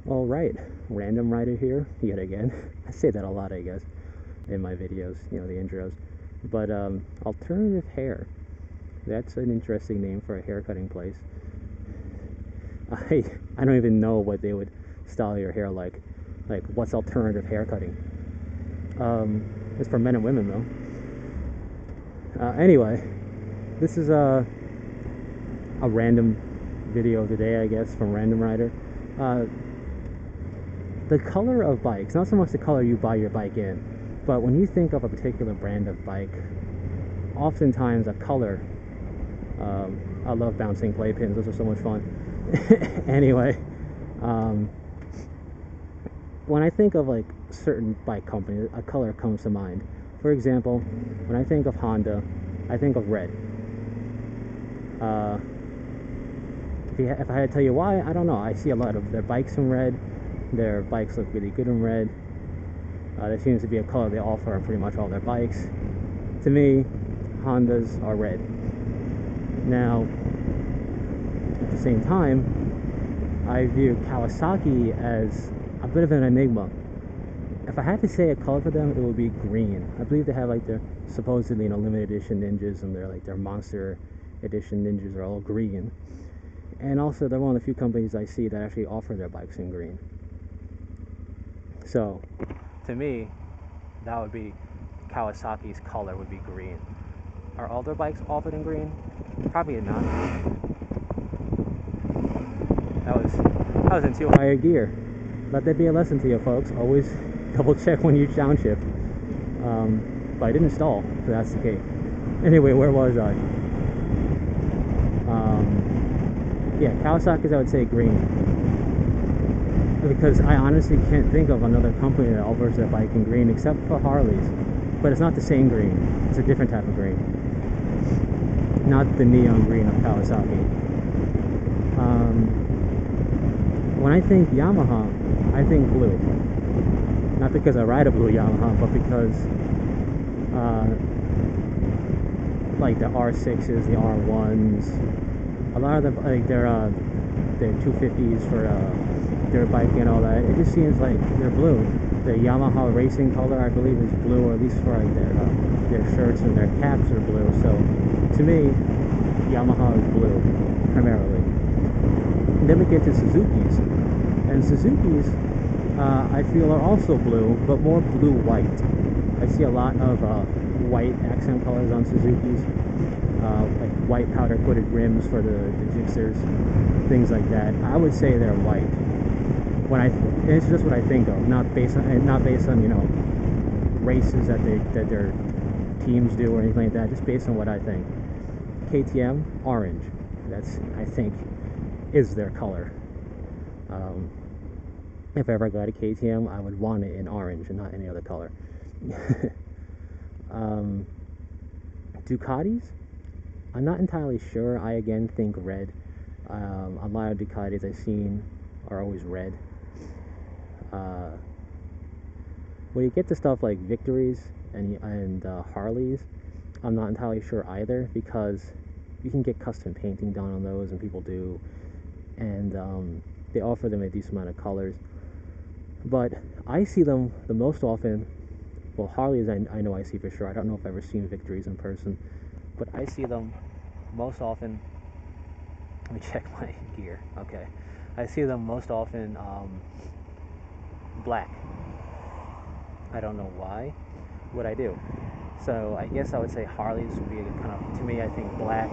All right, Random Rider here yet again. I say that a lot, I guess, in my videos, the intros. But alternative hair. That's an interesting name for a haircutting place. I I don't even know what they would style your hair like. Like what's alternative haircutting? It's for men and women though. Anyway, this is a random video today, I guess, from Random Rider. Uh, the color of bikes, not so much the color you buy your bike in, but when you think of a particular brand of bike, oftentimes a color. I love bouncing playpins; those are so much fun. Anyway, um, when I think of like certain bike companies, a color comes to mind. For example, when I think of Honda, I think of red. Uh, if I had to tell you why, I don't know. I see a lot of their bikes in red. Their bikes look really good in red. There seems to be a color they offer on pretty much all their bikes. To me, Hondas are red. Now, at the same time, I view Kawasaki as a bit of an enigma. If I had to say a color for them, it would be green. I believe they have like their supposedly limited edition ninjas, and their monster edition ninjas are all green. And also, they're one of the few companies I see that actually offer their bikes in green. So, to me, that would be Kawasaki's color would be green. Are all their bikes offered in green? Probably not. That was in too high a gear. Let that be a lesson to you folks. Always double check when you downshift. But I didn't stall, so that's the case. Anyway, where was I? Yeah, Kawasaki's I would say green. Because I honestly can't think of another company that offers their bike in green except for Harley's. But it's not the same green. It's a different type of green. Not the neon green of Kawasaki. When I think Yamaha, I think blue. Not because I ride a blue Yamaha, but because like the R6s, the R1s, a lot of them, like their 250s for their bike and all that, it just seems like they're blue. The Yamaha racing color, I believe, is blue, or at least for like their shirts and their caps are blue. So to me, Yamaha is blue primarily. And then we get to Suzuki's, and Suzuki's I feel are also blue, but more blue-white. I see a lot of white accent colors on Suzuki's, like white powder-coated rims for the Gixxers, things like that. I would say they're white. It's just what I think of, not based on races that their teams do or anything like that. Just based on what I think. KTM, orange. That's, I think, is their color. If I ever got a KTM, I would want it in orange and not any other color. Ducatis, I'm not entirely sure. I again think red. A lot of Ducatis I've seen are always red. When you get to stuff like Victories and Harleys, I'm not entirely sure either, because you can get custom painting done on those, and people do, and they offer them a decent amount of colors. But I see them the most often. Well, Harleys I know I see for sure. I don't know if I've ever seen Victories in person, but I see them most often. Let me check my gear. Okay, I see them most often black. I don't know why. What I do. So I guess I would say Harleys would be kind of, to me, I think black.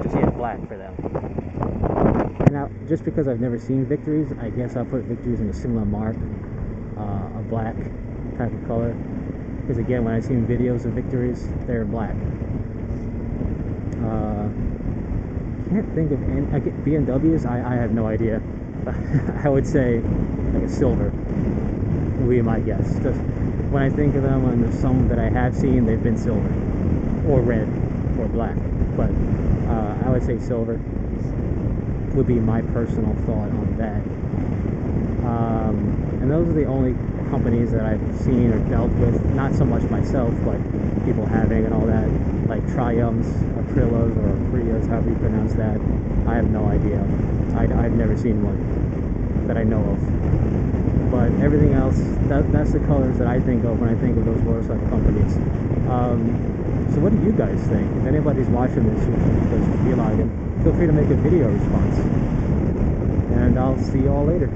Just black for them. Now, just because I've never seen Victories, I guess I'll put Victories in a similar mark, a black type of color. Because again, when I've seen videos of Victories, they're black. Can't think of any. BMWs, I have no idea. I would say like a silver would be my guess. Just when I think of them, and there's some that I have seen, they've been silver, or red, or black. But I would say silver would be my personal thought on that. And those are the only companies that I've seen or dealt with, not so much myself, but people having and all that. like Triumphs, Aprilas, or Aprias, however you pronounce that. I have no idea. I've never seen one that I know of. But everything else, that's the colors that I think of when I think of those motorcycle companies. So what do you guys think? If anybody's watching this because you feel like it, feel free to make a video response. And I'll see you all later.